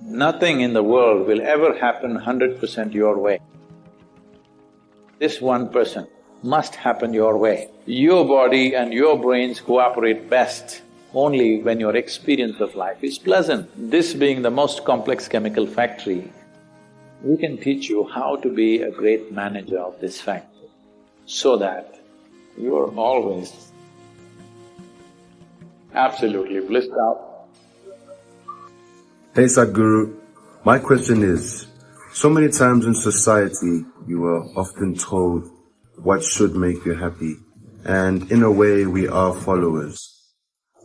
Nothing in the world will ever happen 100% your way. This 1% must happen your way. Your body and your brains cooperate best only when your experience of life is pleasant. This being the most complex chemical factory, we can teach you how to be a great manager of this factory so that you are always absolutely blissed out. Hey Sadhguru, my question is, so many times in society you are often told what should make you happy, and in a way we are followers.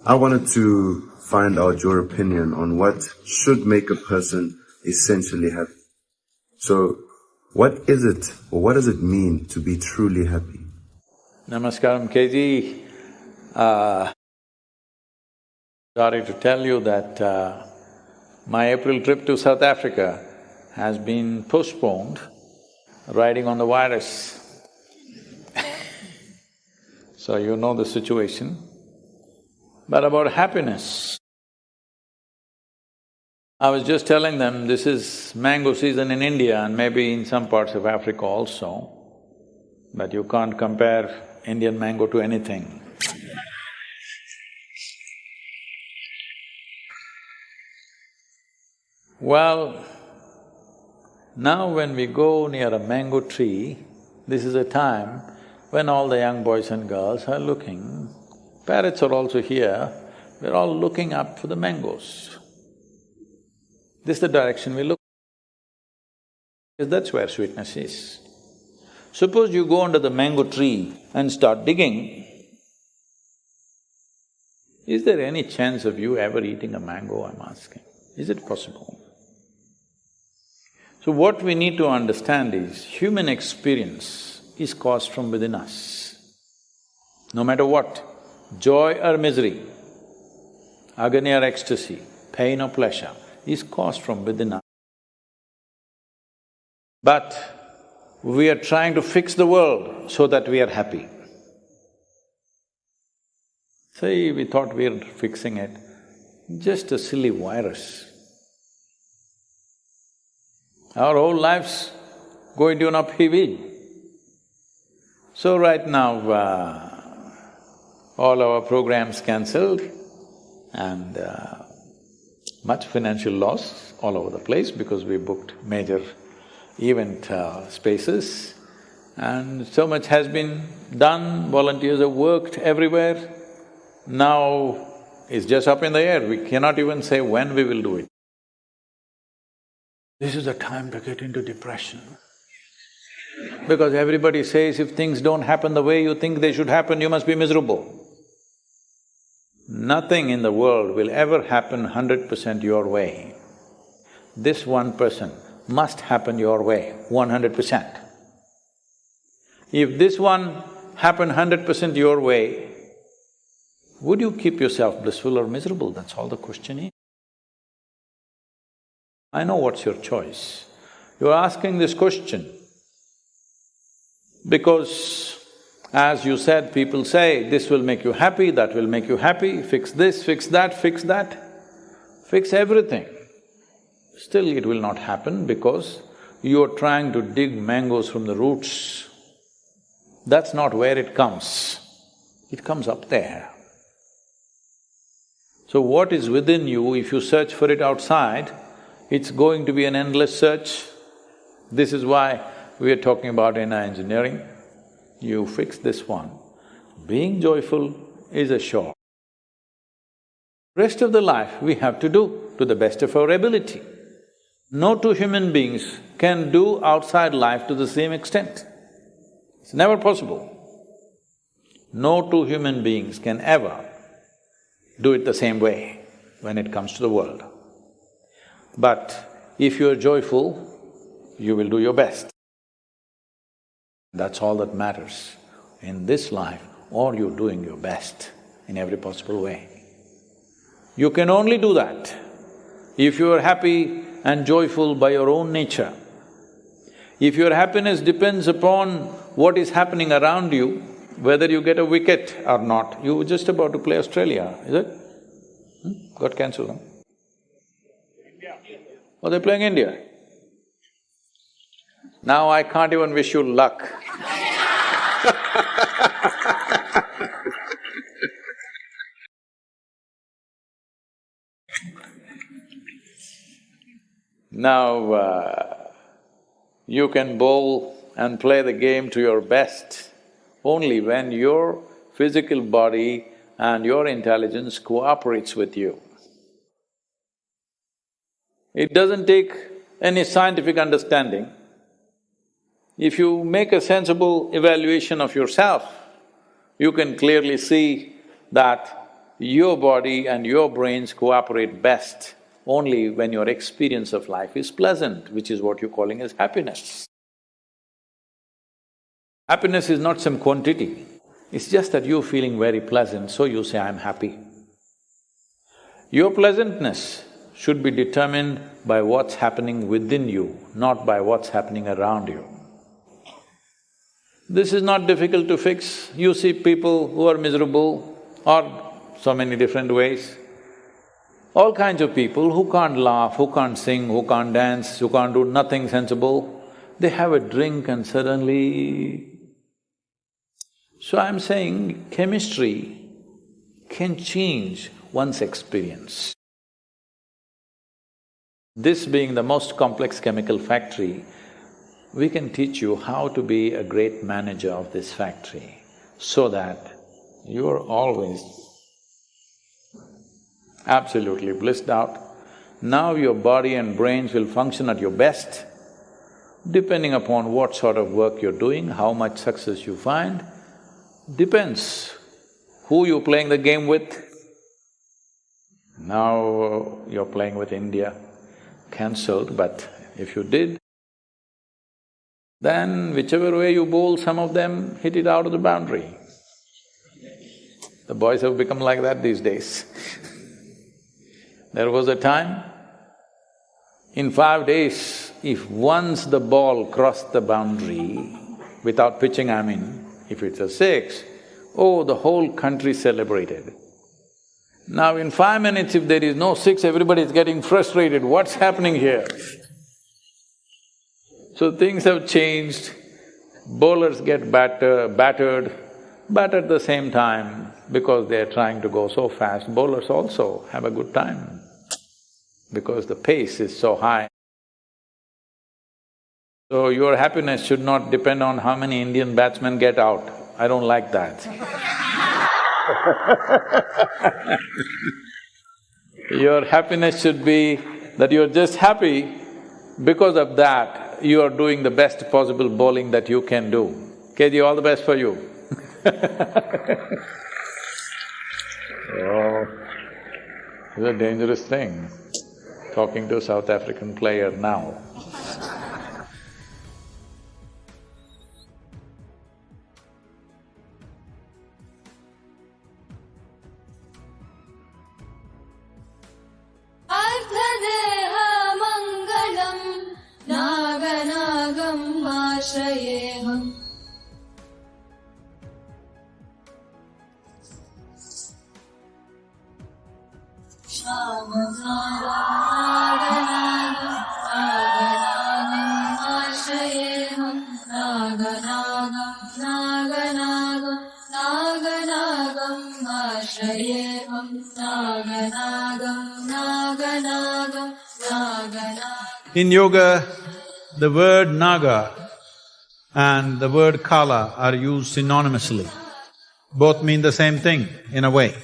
I wanted to find out your opinion on what should make a person essentially happy. So, what is it, or what does it mean to be truly happy? Namaskaram, KG. Sorry to tell you that my April trip to South Africa has been postponed, riding on the virus. So you know the situation. But about happiness, I was just telling them this is mango season in India and maybe in some parts of Africa also, but you can't compare Indian mango to anything. Well, now when we go near a mango tree, this is a time when all the young boys and girls are looking. Parrots are also here, we're all looking up for the mangoes. This is the direction we look, because that's where sweetness is. Suppose you go under the mango tree and start digging, is there any chance of you ever eating a mango, I'm asking? Is it possible? So what we need to understand is, human experience is caused from within us. No matter what, joy or misery, agony or ecstasy, pain or pleasure, is caused from within us. But we are trying to fix the world so that we are happy. See, we thought we are fixing it, just a silly virus. Our whole lives go into an upheaval. So right now, all our programs cancelled and much financial loss all over the place because we booked major event spaces, and so much has been done, volunteers have worked everywhere. Now it's just up in the air, we cannot even say when we will do it. This is the time to get into depression. Because everybody says if things don't happen the way you think they should happen, you must be miserable. Nothing in the world will ever happen 100% your way. This 1% must happen your way, 100%. If this one happened 100% your way, would you keep yourself blissful or miserable? That's all the question is. I know what's your choice. You're asking this question because, as you said, people say, this will make you happy, that will make you happy, fix this, fix that, fix everything. Still it will not happen because you're trying to dig mangoes from the roots. That's not where it comes up there. So what is within you, if you search for it outside, it's going to be an endless search. This is why we are talking about inner engineering. You fix this one. Being joyful is a chore. Rest of the life we have to do to the best of our ability. No two human beings can do outside life to the same extent. It's never possible. No two human beings can ever do it the same way when it comes to the world. But if you are joyful, you will do your best. That's all that matters. In this life, are you doing your best in every possible way? You can only do that if you are happy and joyful by your own nature. If your happiness depends upon what is happening around you, whether you get a wicket or not, you were just about to play Australia, is it? Got cancelled, huh? Oh, they're playing India. Now I can't even wish you luck. Now, you can bowl and play the game to your best only when your physical body and your intelligence cooperates with you. It doesn't take any scientific understanding. If you make a sensible evaluation of yourself, you can clearly see that your body and your brains cooperate best only when your experience of life is pleasant, which is what you're calling as happiness. Happiness is not some quantity, it's just that you're feeling very pleasant, so you say, I'm happy. Your pleasantness should be determined by what's happening within you, not by what's happening around you. This is not difficult to fix. You see people who are miserable, or so many different ways. All kinds of people who can't laugh, who can't sing, who can't dance, who can't do nothing sensible, they have a drink and suddenly… So I'm saying chemistry can change one's experience. This being the most complex chemical factory, we can teach you how to be a great manager of this factory so that you are always absolutely blissed out. Now your body and brains will function at your best, depending upon what sort of work you're doing, how much success you find, depends who you're playing the game with. Now you're playing with India, cancelled, but if you did, then whichever way you bowl, some of them hit it out of the boundary. The boys have become like that these days. There was a time, in 5 days, if once the ball crossed the boundary, without pitching I mean, if it's a six, oh, the whole country celebrated. Now in 5 minutes, if there is no six, everybody is getting frustrated, what's happening here? So things have changed, bowlers get battered, but at the same time, because they're trying to go so fast, bowlers also have a good time because the pace is so high. So your happiness should not depend on how many Indian batsmen get out. I don't like that. Your happiness should be that you're just happy. Because of that, you are doing the best possible bowling that you can do. KG, all the best for you. Oh, it's a dangerous thing, talking to a South African player now. आश्रयेऽहम् आश्रयेऽहम् नागनागम् आश्रयेऽहम् नागनागम् In yoga, the word Naga and the word Kala are used synonymously. Both mean the same thing in a way.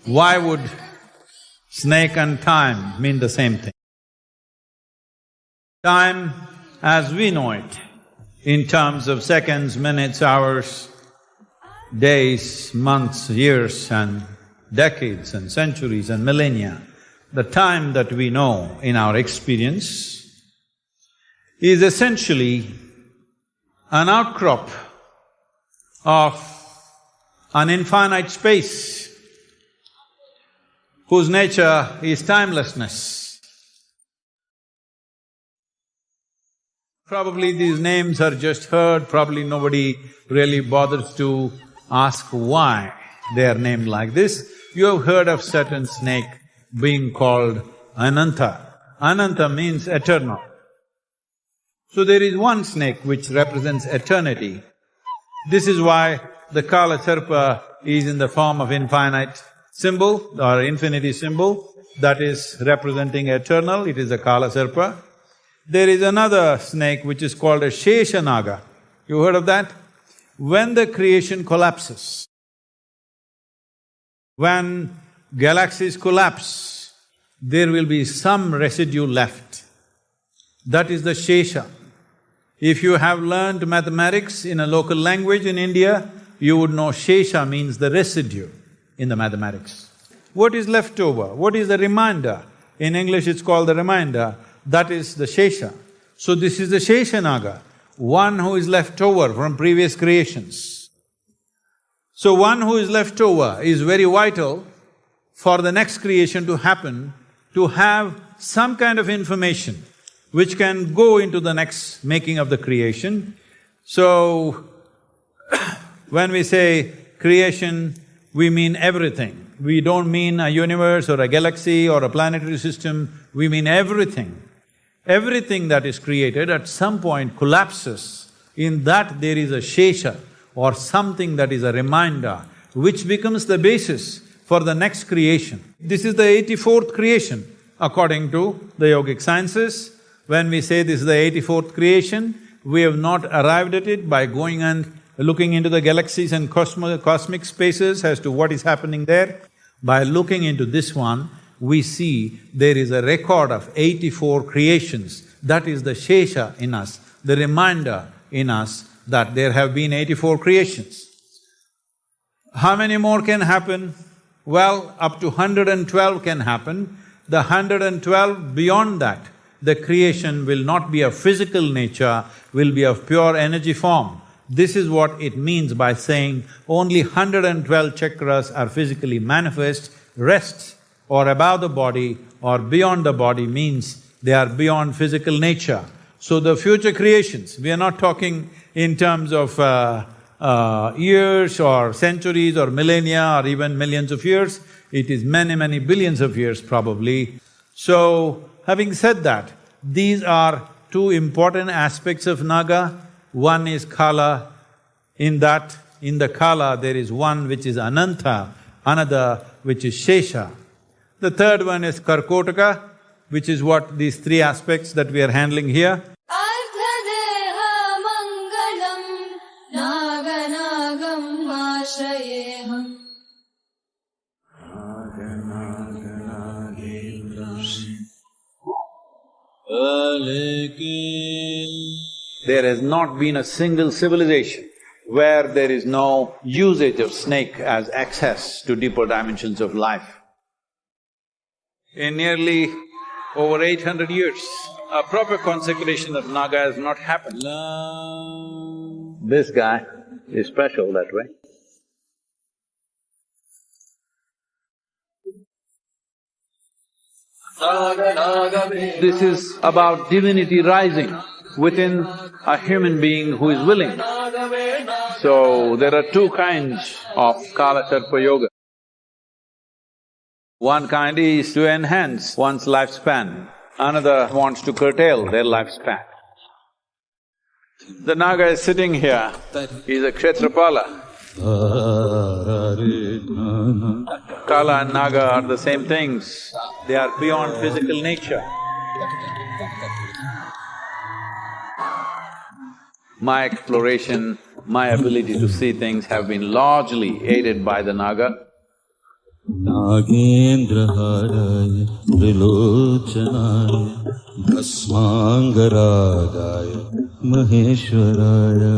Why would snake and time mean the same thing? Time, as we know it, in terms of seconds, minutes, hours, days, months, years and decades and centuries and millennia, the time that we know in our experience is essentially an outcrop of an infinite space whose nature is timelessness. Probably these names are just heard, probably nobody really bothers to ask why they are named like this. You have heard of certain snake being called Ananta. Ananta means eternal. So there is one snake which represents eternity. This is why the Kala Sarpa is in the form of infinite symbol or infinity symbol, that is representing eternal, it is a Kala Sarpa. There is another snake which is called a Shesha Naga. You heard of that? When the creation collapses, when galaxies collapse, there will be some residue left. That is the Shesha. If you have learned mathematics in a local language in India, you would know Shesha means the residue in the mathematics. What is left over? What is the remainder? In English it's called the remainder, that is the Shesha. So this is the Shesha Naga, one who is left over from previous creations. So one who is left over is very vital for the next creation to happen, to have some kind of information which can go into the next making of the creation. So, when we say creation, we mean everything. We don't mean a universe or a galaxy or a planetary system, we mean everything. Everything that is created at some point collapses. In that there is a Shesha or something that is a reminder which becomes the basis for the next creation. This is the 84th creation according to the yogic sciences. When we say this is the 84th creation, we have not arrived at it by going and looking into the galaxies and cosmic spaces as to what is happening there. By looking into this one, we see there is a record of 84 creations. That is the Shesha in us, the reminder in us that there have been 84 creations. How many more can happen? Well, up to 112 can happen. The 112 beyond that, the creation will not be of physical nature, will be of pure energy form. This is what it means by saying only 112 chakras are physically manifest, rest or above the body or beyond the body means they are beyond physical nature. So the future creations, we are not talking in terms of years or centuries or millennia or even millions of years, it is many billions of years probably. So, having said that, these are two important aspects of Naga. One is Kala, in the Kala there is one which is Ananta, another which is Shesha. The third one is Karkotaka, which is what these three aspects that we are handling here. Ardhadeha mangalam naganagam ashrayeham. There has not been a single civilization where there is no usage of snake as access to deeper dimensions of life. In nearly over 800 years, a proper consecration of Naga has not happened. This guy is special that way. This is about divinity rising within a human being who is willing. So, there are two kinds of Kala Sarpa Yoga. One kind is to enhance one's lifespan, another wants to curtail their lifespan. The Naga is sitting here, he's a Kshetrapala. Kala and Naga are the same things, they are beyond physical nature. My exploration, my ability to see things have been largely aided by the Naga. Nagendra haraya trilochanaya bhasmangaragaya maheshwaraya